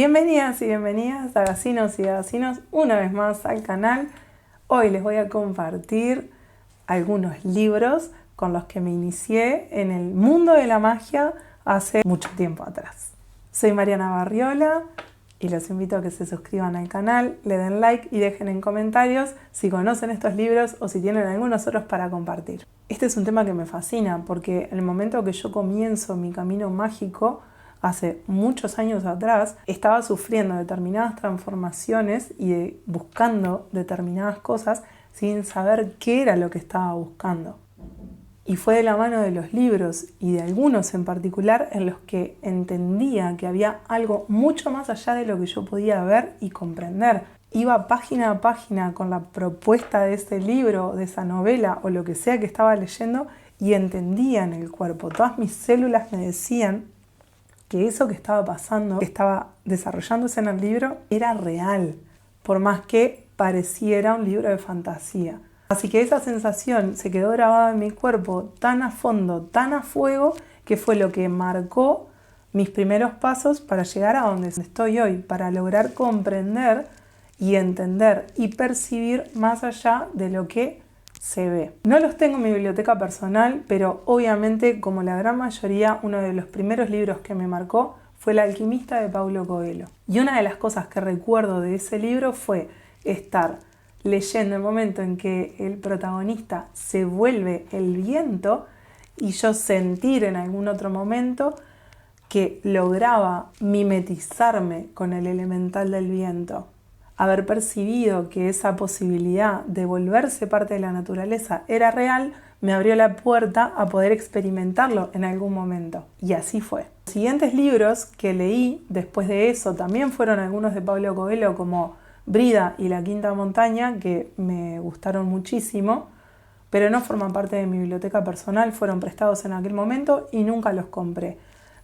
Bienvenidas y bienvenidas a Gasinos y Gasinos una vez más al canal. Hoy les voy a compartir algunos libros con los que me inicié en el mundo de la magia hace mucho tiempo atrás. Soy Mariana Barriola y los invito a que se suscriban al canal, le den like y dejen en comentarios si conocen estos libros o si tienen algunos otros para compartir. Este es un tema que me fascina porque en el momento que yo comienzo mi camino mágico, hace muchos años atrás, estaba sufriendo determinadas transformaciones y buscando determinadas cosas sin saber qué era lo que estaba buscando. Y fue de la mano de los libros y de algunos en particular en los que entendía que había algo mucho más allá de lo que yo podía ver y comprender. Iba página a página con la propuesta de ese libro, de esa novela o lo que sea que estaba leyendo y entendía en el cuerpo. Todas mis células me decían que eso que estaba pasando, que estaba desarrollándose en el libro, era real, por más que pareciera un libro de fantasía. Así que esa sensación se quedó grabada en mi cuerpo tan a fondo, tan a fuego, que fue lo que marcó mis primeros pasos para llegar a donde estoy hoy, para lograr comprender y entender y percibir más allá de lo que se ve. No los tengo en mi biblioteca personal, pero obviamente, como la gran mayoría, uno de los primeros libros que me marcó fue El alquimista de Paulo Coelho. Y una de las cosas que recuerdo de ese libro fue estar leyendo el momento en que el protagonista se vuelve el viento y yo sentir en algún otro momento que lograba mimetizarme con el elemental del viento. Haber percibido que esa posibilidad de volverse parte de la naturaleza era real, me abrió la puerta a poder experimentarlo en algún momento. Y así fue. Los siguientes libros que leí después de eso también fueron algunos de Paulo Coelho, como Brida y La Quinta Montaña, que me gustaron muchísimo, pero no forman parte de mi biblioteca personal, fueron prestados en aquel momento y nunca los compré.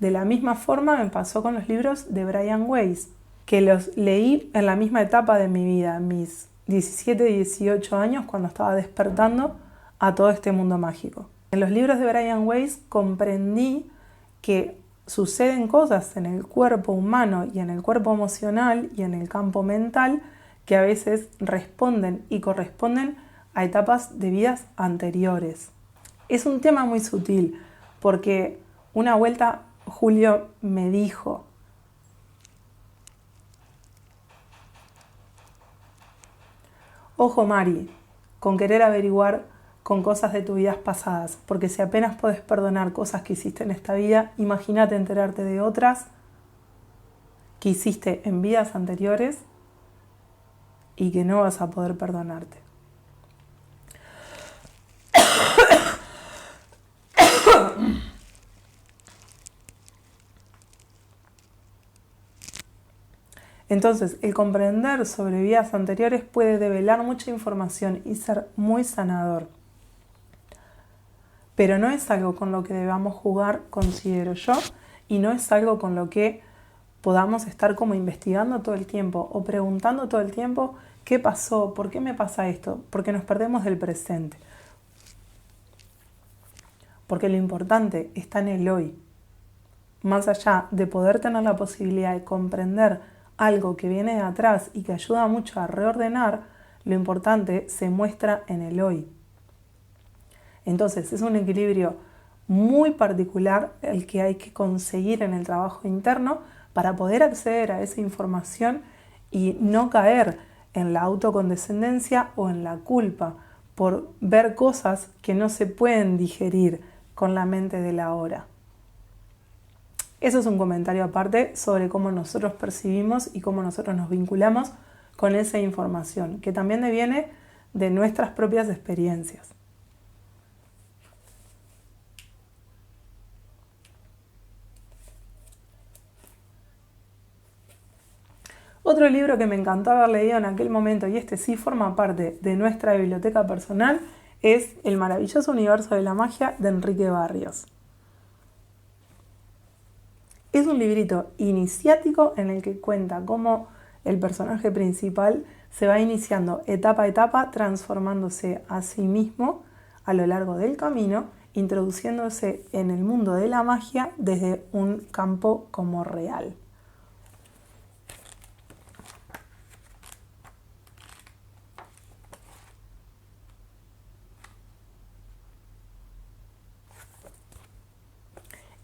De la misma forma me pasó con los libros de Brian Weiss, que los leí en la misma etapa de mi vida, mis 17 y 18 años, cuando estaba despertando a todo este mundo mágico. En los libros de Brian Weiss comprendí que suceden cosas en el cuerpo humano y en el cuerpo emocional y en el campo mental que a veces responden y corresponden a etapas de vidas anteriores. Es un tema muy sutil porque una vuelta Julio me dijo: ojo Mari, con querer averiguar con cosas de tus vidas pasadas, porque si apenas podés perdonar cosas que hiciste en esta vida, imagínate enterarte de otras que hiciste en vidas anteriores y que no vas a poder perdonarte. Entonces, el comprender sobre vidas anteriores puede develar mucha información y ser muy sanador. Pero no es algo con lo que debamos jugar, considero yo, y no es algo con lo que podamos estar como investigando todo el tiempo o preguntando todo el tiempo qué pasó, por qué me pasa esto, porque nos perdemos del presente. Porque lo importante está en el hoy. Más allá de poder tener la posibilidad de comprender algo que viene de atrás y que ayuda mucho a reordenar, lo importante se muestra en el hoy. Entonces es un equilibrio muy particular el que hay que conseguir en el trabajo interno para poder acceder a esa información y no caer en la autocondescendencia o en la culpa por ver cosas que no se pueden digerir con la mente de la hora. Eso es un comentario aparte sobre cómo nosotros percibimos y cómo nosotros nos vinculamos con esa información, que también deviene de nuestras propias experiencias. Otro libro que me encantó haber leído en aquel momento, y este sí forma parte de nuestra biblioteca personal, es El maravilloso universo de la magia de Enrique Barrios. Es un librito iniciático en el que cuenta cómo el personaje principal se va iniciando etapa a etapa, transformándose a sí mismo a lo largo del camino, introduciéndose en el mundo de la magia desde un campo como real.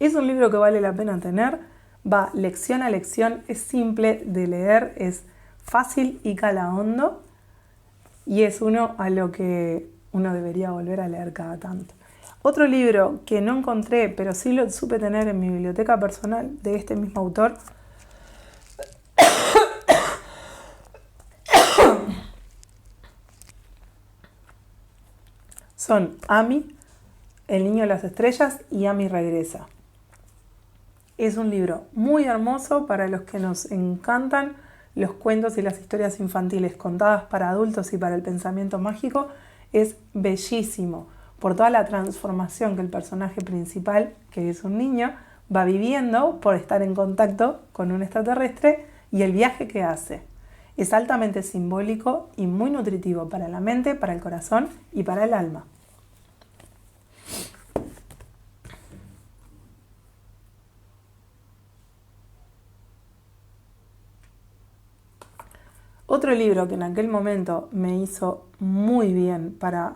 Es un libro que vale la pena tener, va lección a lección, es simple de leer, es fácil y cala hondo y es uno a lo que uno debería volver a leer cada tanto. Otro libro que no encontré, pero sí lo supe tener en mi biblioteca personal de este mismo autor, son Amy, El niño de las estrellas y Amy regresa. Es un libro muy hermoso para los que nos encantan los cuentos y las historias infantiles contadas para adultos y para el pensamiento mágico. Es bellísimo por toda la transformación que el personaje principal, que es un niño, va viviendo por estar en contacto con un extraterrestre y el viaje que hace. Es altamente simbólico y muy nutritivo para la mente, para el corazón y para el alma. Otro libro que en aquel momento me hizo muy bien para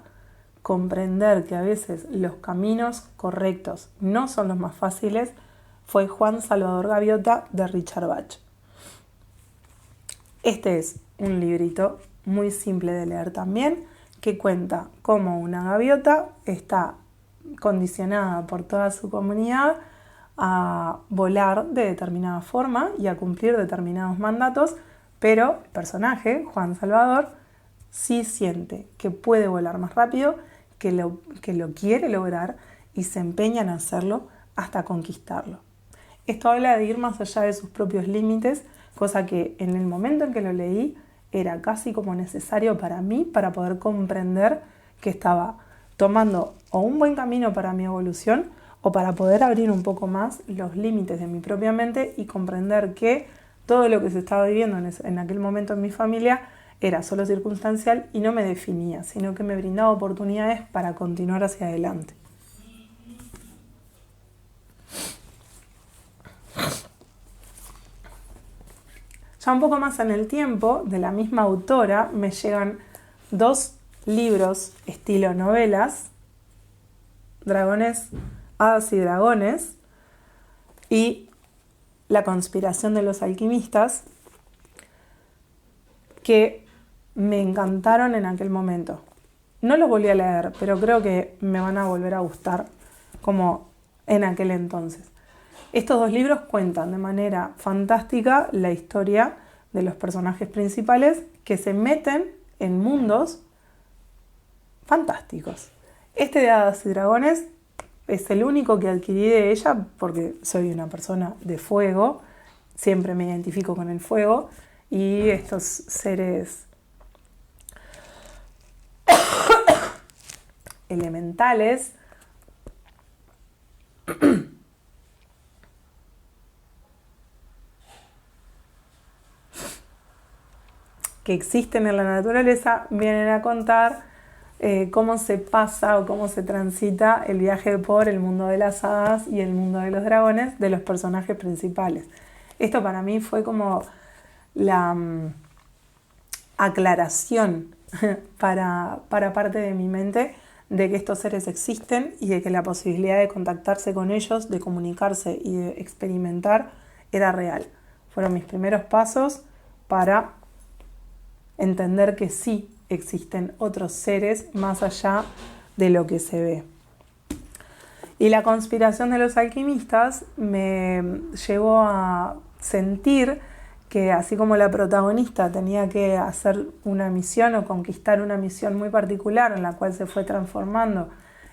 comprender que a veces los caminos correctos no son los más fáciles fue Juan Salvador Gaviota de Richard Bach. Este es un librito muy simple de leer también, que cuenta cómo una gaviota está condicionada por toda su comunidad a volar de determinada forma y a cumplir determinados mandatos, pero el personaje, Juan Salvador, sí siente que puede volar más rápido, que lo quiere lograr y se empeña en hacerlo hasta conquistarlo. Esto habla de ir más allá de sus propios límites, cosa que en el momento en que lo leí era casi como necesario para mí para poder comprender que estaba tomando o un buen camino para mi evolución o para poder abrir un poco más los límites de mi propia mente y comprender que todo lo que se estaba viviendo en aquel momento en mi familia era solo circunstancial y no me definía, sino que me brindaba oportunidades para continuar hacia adelante. Ya un poco más en el tiempo, de la misma autora, me llegan 2 libros estilo novelas, Dragones, Hadas y Dragones, y La conspiración de los alquimistas, que me encantaron en aquel momento. No los volví a leer, pero creo que me van a volver a gustar como en aquel entonces. Estos 2 libros cuentan de manera fantástica la historia de los personajes principales que se meten en mundos fantásticos. Este de Hadas y Dragones es el único que adquirí de ella porque soy una persona de fuego, siempre me identifico con el fuego y estos seres elementales que existen en la naturaleza vienen a contar cómo se pasa o cómo se transita el viaje por el mundo de las hadas y el mundo de los dragones de los personajes principales. Esto para mí fue como la aclaración para parte de mi mente de que estos seres existen y de que la posibilidad de contactarse con ellos, de comunicarse y de experimentar era real. Fueron mis primeros pasos para entender que sí existen otros seres más allá de lo que se ve. Y la conspiración de los alquimistas me llevó a sentir que así como la protagonista tenía que hacer una misión o conquistar una misión muy particular en la cual se fue transformando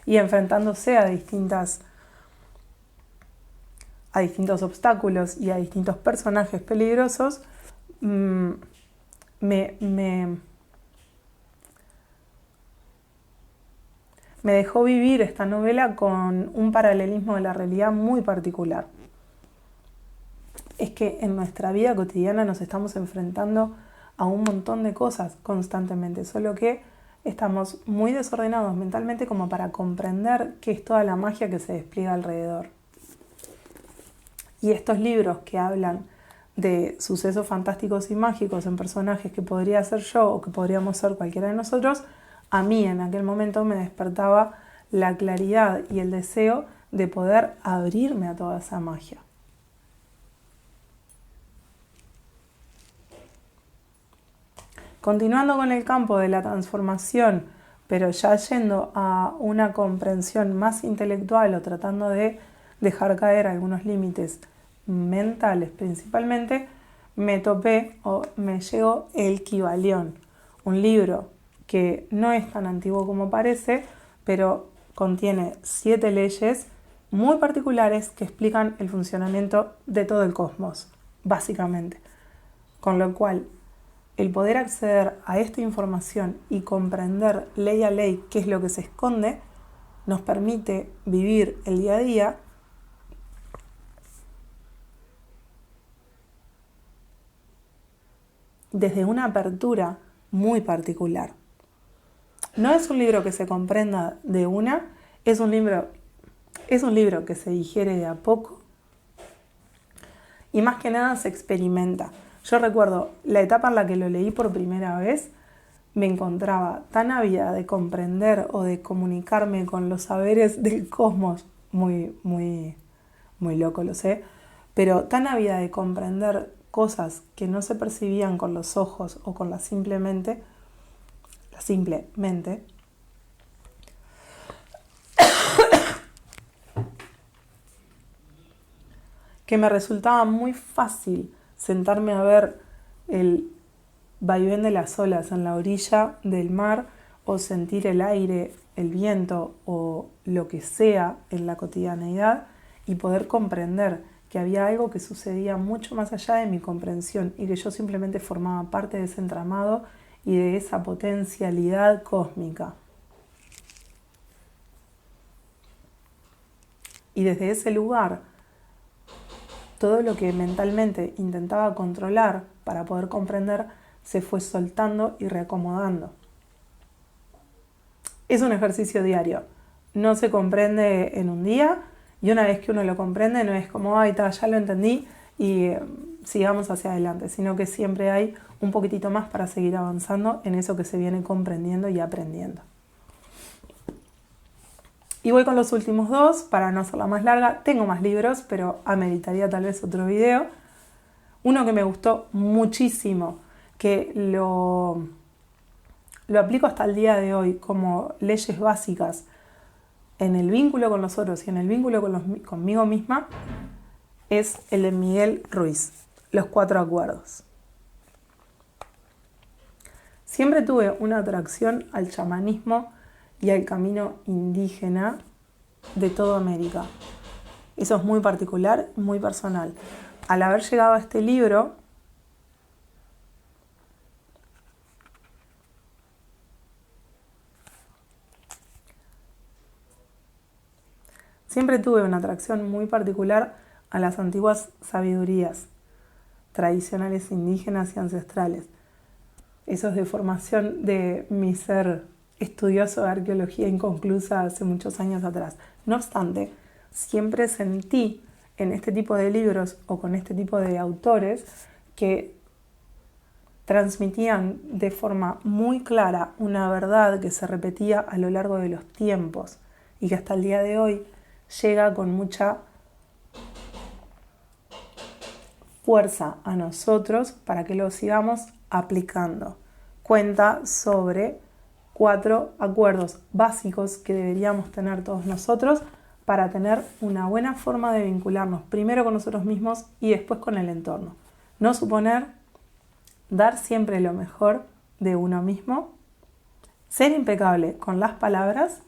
y enfrentándose a distintos obstáculos y a distintos personajes peligrosos, me dejó vivir esta novela con un paralelismo de la realidad muy particular. Es que en nuestra vida cotidiana nos estamos enfrentando a un montón de cosas constantemente, solo que estamos muy desordenados mentalmente como para comprender qué es toda la magia que se despliega alrededor. Y estos libros que hablan de sucesos fantásticos y mágicos en personajes que podría ser yo o que podríamos ser cualquiera de nosotros, a mí en aquel momento me despertaba la claridad y el deseo de poder abrirme a toda esa magia. Continuando con el campo de la transformación, pero ya yendo a una comprensión más intelectual o tratando de dejar caer algunos límites mentales principalmente, me topé o me llegó El Kybalión, un libro que no es tan antiguo como parece, pero contiene 7 leyes muy particulares que explican el funcionamiento de todo el cosmos, básicamente. Con lo cual, el poder acceder a esta información y comprender ley a ley qué es lo que se esconde, nos permite vivir el día a día desde una apertura muy particular. No es un libro que se comprenda de una, es un libro que se digiere de a poco y más que nada se experimenta. Yo recuerdo la etapa en la que lo leí por primera vez, me encontraba tan ávida de comprender o de comunicarme con los saberes del cosmos, muy loco lo sé, pero tan ávida de comprender cosas que no se percibían con los ojos o con la simple mente, que me resultaba muy fácil sentarme a ver el vaivén de las olas en la orilla del mar o sentir el aire, el viento o lo que sea en la cotidianeidad y poder comprender que había algo que sucedía mucho más allá de mi comprensión y que yo simplemente formaba parte de ese entramado y de esa potencialidad cósmica. Y desde ese lugar, todo lo que mentalmente intentaba controlar para poder comprender se fue soltando y reacomodando. Es un ejercicio diario, no se comprende en un día y una vez que uno lo comprende no es como, ay, ya lo entendí y sigamos hacia adelante, sino que siempre hay un poquitito más para seguir avanzando en eso que se viene comprendiendo y aprendiendo. Y voy con los últimos 2, para no hacerla más larga. Tengo más libros, pero ameritaría tal vez otro video. Uno que me gustó muchísimo, que lo aplico hasta el día de hoy como leyes básicas en el vínculo con los otros y en el vínculo conmigo misma, es el de Miguel Ruiz, Los 4 Acuerdos. Siempre tuve una atracción al chamanismo y al camino indígena de toda América. Eso es muy particular, muy personal. Al haber llegado a este libro, siempre tuve una atracción muy particular a las antiguas sabidurías tradicionales indígenas y ancestrales. Eso es de formación de mi ser estudioso de arqueología inconclusa hace muchos años atrás. No obstante, siempre sentí en este tipo de libros o con este tipo de autores que transmitían de forma muy clara una verdad que se repetía a lo largo de los tiempos y que hasta el día de hoy llega con mucha fuerza a nosotros para que lo sigamos aplicando. Cuenta sobre 4 acuerdos básicos que deberíamos tener todos nosotros para tener una buena forma de vincularnos primero con nosotros mismos y después con el entorno. No suponer, dar siempre lo mejor de uno mismo, ser impecable con las palabras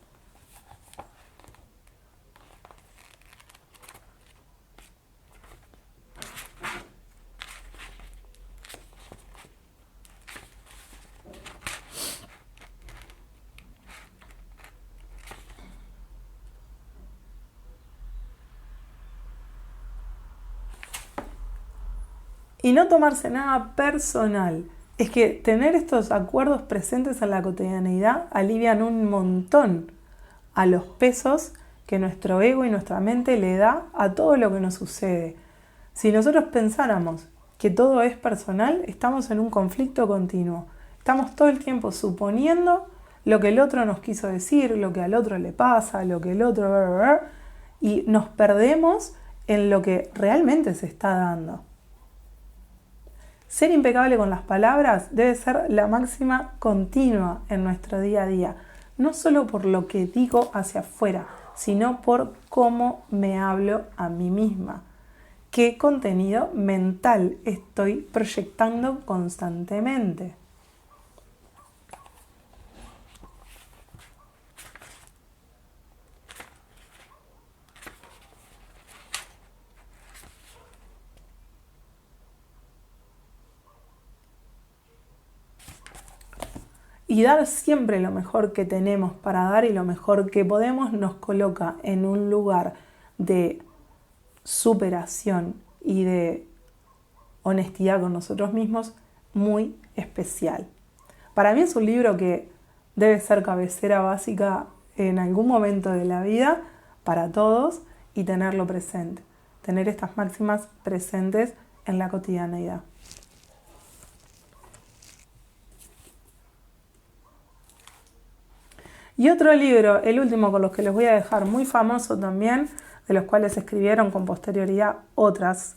y no tomarse nada personal. Es que tener estos acuerdos presentes en la cotidianeidad alivian un montón a los pesos que nuestro ego y nuestra mente le da a todo lo que nos sucede. Si nosotros pensáramos que todo es personal, estamos en un conflicto continuo. Estamos todo el tiempo suponiendo lo que el otro nos quiso decir, lo que al otro le pasa, lo que el otro... y nos perdemos en lo que realmente se está dando. Ser impecable con las palabras debe ser la máxima continua en nuestro día a día, no solo por lo que digo hacia afuera, sino por cómo me hablo a mí misma. ¿Qué contenido mental estoy proyectando constantemente? Y dar siempre lo mejor que tenemos para dar y lo mejor que podemos nos coloca en un lugar de superación y de honestidad con nosotros mismos muy especial. Para mí es un libro que debe ser cabecera básica en algún momento de la vida para todos y tenerlo presente, tener estas máximas presentes en la cotidianeidad. Y otro libro, el último con los que les voy a dejar, muy famoso también, de los cuales se escribieron con posterioridad otras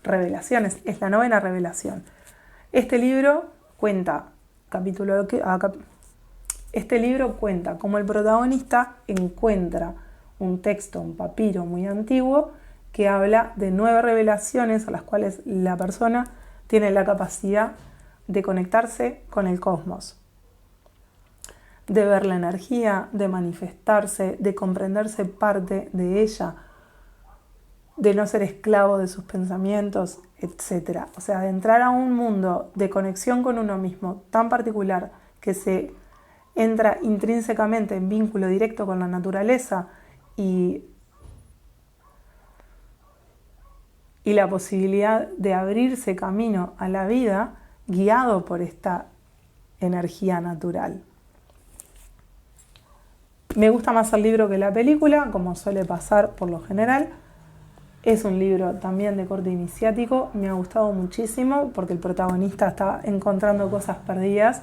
revelaciones, es la 9ª revelación. Este libro cuenta cómo el protagonista encuentra un texto, un papiro muy antiguo, que habla de 9 revelaciones a las cuales la persona tiene la capacidad de conectarse con el cosmos, de ver la energía, de manifestarse, de comprenderse parte de ella, de no ser esclavo de sus pensamientos, etc. O sea, de entrar a un mundo de conexión con uno mismo tan particular que se entra intrínsecamente en vínculo directo con la naturaleza y la posibilidad de abrirse camino a la vida guiado por esta energía natural. Me gusta más el libro que la película, como suele pasar por lo general. Es un libro también de corte iniciático, me ha gustado muchísimo porque el protagonista está encontrando cosas perdidas.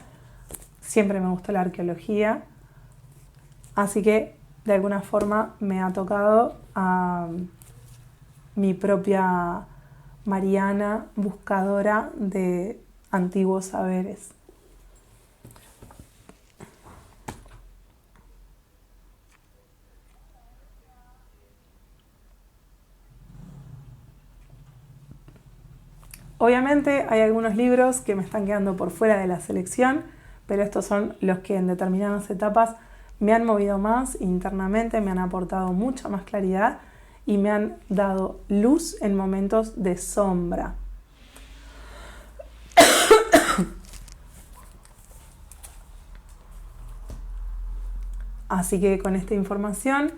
Siempre me gustó la arqueología, así que de alguna forma me ha tocado a mi propia Mariana, buscadora de antiguos saberes. Obviamente hay algunos libros que me están quedando por fuera de la selección, pero estos son los que en determinadas etapas me han movido más internamente, me han aportado mucha más claridad y me han dado luz en momentos de sombra. Así que con esta información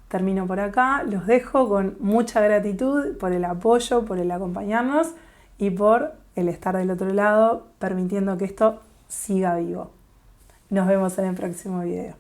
termino por acá, los dejo con mucha gratitud por el apoyo, por el acompañarnos y por el estar del otro lado, permitiendo que esto siga vivo. Nos vemos en el próximo video.